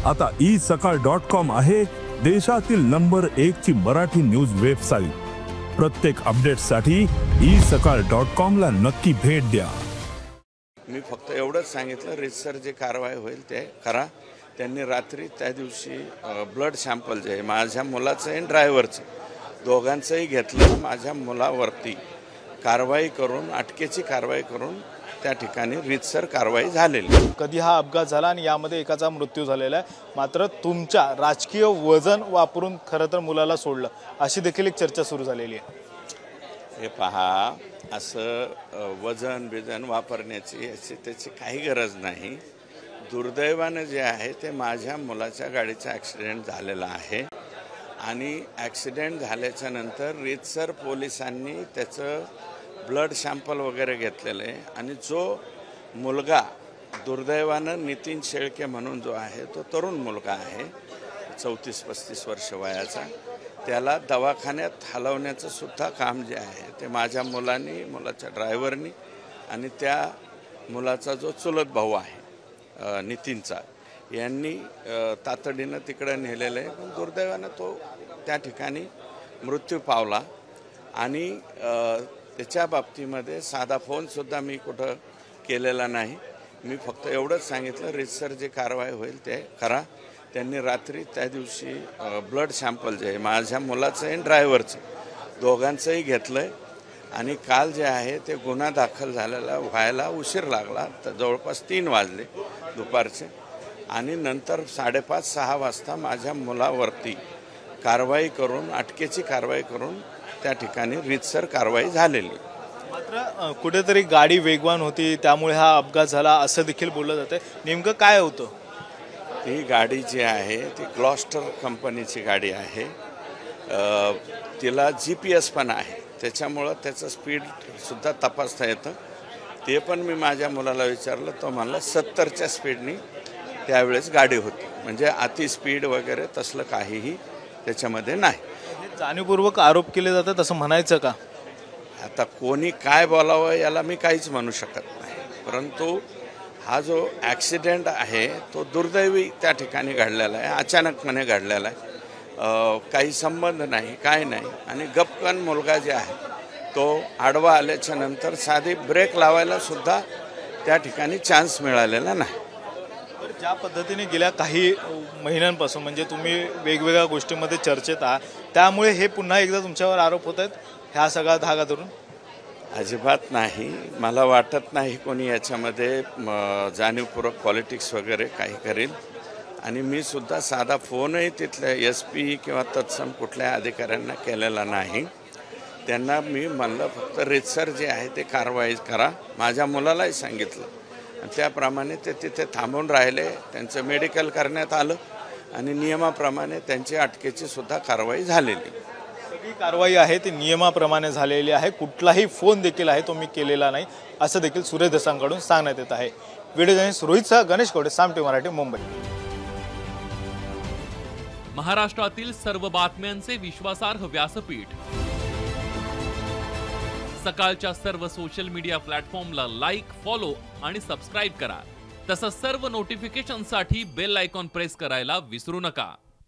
आता isakal.com आहे देशातील नंबर 1 ची मराठी न्यूज वेबसाईट। प्रत्येक अपडेटसाठी isakal.com ला नक्की भेट द्या। मी फक्त एवढंच सांगितलं, रितसर जे कारवाई होईल ते करा। त्यांनी रात्री त्या दिवशी ब्लड सॅम्पल जे माझ्या मुलाचं आणि ड्रायव्हरचं दोघांचंही घेतलं। माझ्या मुलावरती कारवाई करून अटकेची कारवाई करून त्या ठिकाणी रितसर कारवाई झालेली। कधी हा अपघात झाला आणि यामध्ये एकाचा मृत्यू झालेला आहे, मात्र तुमच्या राजकीय वजन वापरून खरं तर मुलाला सोडलं अशी देखील एक चर्चा सुरू झालेली आहे। हे पहा, असं वजन बिजन वापरण्याची त्याची काही गरज नाही। दुर्दैवानं जे आहे ते माझ्या मुलाच्या गाडीचा ॲक्सिडेंट झालेला आहे आणि ॲक्सिडेंट झाल्याच्या नंतर रितसर पोलिसांनी त्याचं ब्लड सॅम्पल वगैरे घेतलेलं आहे आणि जो मुलगा दुर्दैवानं नितीन शेळके म्हणून जो आहे तो तरुण मुलगा आहे 34-35 वर्ष वयाचा, त्याला दवाखान्यात हलवण्याचं सुद्धा काम जे आहे ते माझ्या मुलांनी, मुलाच्या ड्रायव्हरनी आणि त्या मुलाचा जो चुलत भाऊ आहे नितीनचा यांनी तातडीनं तिकडे नेलेलं आहे। पण दुर्दैवानं तो त्या ठिकाणी मृत्यू पावला आणि त्याच्या बाबतीमध्ये साधा फोनसुद्धा मी कुठं केलेला नाही। मी फक्त एवढंच सांगितलं, रितसर जे कारवाई होईल ते करा। त्यांनी रात्री त्या दिवशी ब्लड सॅम्पल जे माझ्या मुलाचं आणि ड्रायव्हरचं दोघांचंही घेतलं आहे आणि काल जे आहे ते गुन्हा दाखल झालेला व्हायला उशीर लागला, तर जवळपास 3 वाजले दुपारचे आणि नंतर 5:30-6 वाजता माझ्या मुलावरती कारवाई करून अटकेची कारवाई करून त्या ठिकाणी रितसर कारवाई झालेली। मात्र कुठेतरी गाडी वेगवान होती त्यामुळे हा अपघात झाला असं देखील बोललं जातं। नेमकं काय होतं? ही गाडी जी आहे ती ग्लॉस्टर कंपनीची गाडी आहे। तिला GPS पण आहे, त्याच्यामुळं त्याचं स्पीडसुद्धा तपासता येतं। ते पण मी माझ्या मुलाला विचारलं, तो म्हणला 70च्या स्पीडनी त्यावेळेस गाडी होती, म्हणजे अति स्पीड वगैरे तसलं काहीही त्याच्यामध्ये नाही। जाणीवपूर्वक आरोप केले जातात असं म्हणायचं का? आता कोणी काय बोलावं याला मी काहीच म्हणू शकत नाही, परंतु हा जो ॲक्सिडेंट आहे तो दुर्दैवी त्या ठिकाणी घडलेला आहे, अचानकपणे घडलेला आहे। काही संबंध नाही, काय नाही आणि गपकन मुलगा जे आहे तो आडवा आल्याच्या नंतर साधी ब्रेक लावायला सुद्धा त्या ठिकाणी चान्स मिळालेला नाही। ज्या पद्धतीने गेल्या काही महिन्यांपासून म्हणजे तुम्ही वेगवेगळ्या गोष्टींमध्ये चर्चेत आहात, त्यामुळे हे पुन्हा एकदा तुमच्यावर आरोप होत आहेत ह्या सगळा धागा धरून? अजिबात नाही, मला वाटत नाही कोणी याच्यामध्ये जाणीवपूर्वक पॉलिटिक्स वगैरे काही करेल आणि मी सुद्धा साधा फोनही तिथल्या SP किंवा तत्सम कुठल्या अधिकाऱ्यांना केलेला नाही। त्यांना मी म्हणलं फक्त रितसर जे आहे ते कारवाई करा। माझ्या मुलालाही सांगितलं, त्याप्रमाणे ते तिथे थांबून राहिले, त्यांचं मेडिकल करण्यात आलं आणि नियमाप्रमाणे त्यांची अटकेची सुद्धा कारवाई झालेली। सगळी कारवाई आहे ती नियमाप्रमाणे झालेली आहे, कुठलाही फोन देखील आहे तो मी केलेला नाही असं देखील सुरेश देसांकडून सांगण्यात येत आहे। व्हिडिओ जर्नलिस्ट रोहितसह गणेश कोडे, साम टीव्ही मराठी, मुंबई। महाराष्ट्रातील सर्व बातम्यांचे विश्वासार्ह व्यासपीठ, सकाळच्या सर्व सोशल मीडिया प्लॅटफॉर्मला लाईक, फॉलो आणि सबस्क्राईब करा। तसंच सर्व नोटिफिकेशनसाठी बेल आयकॉन प्रेस करायला विसरू नका।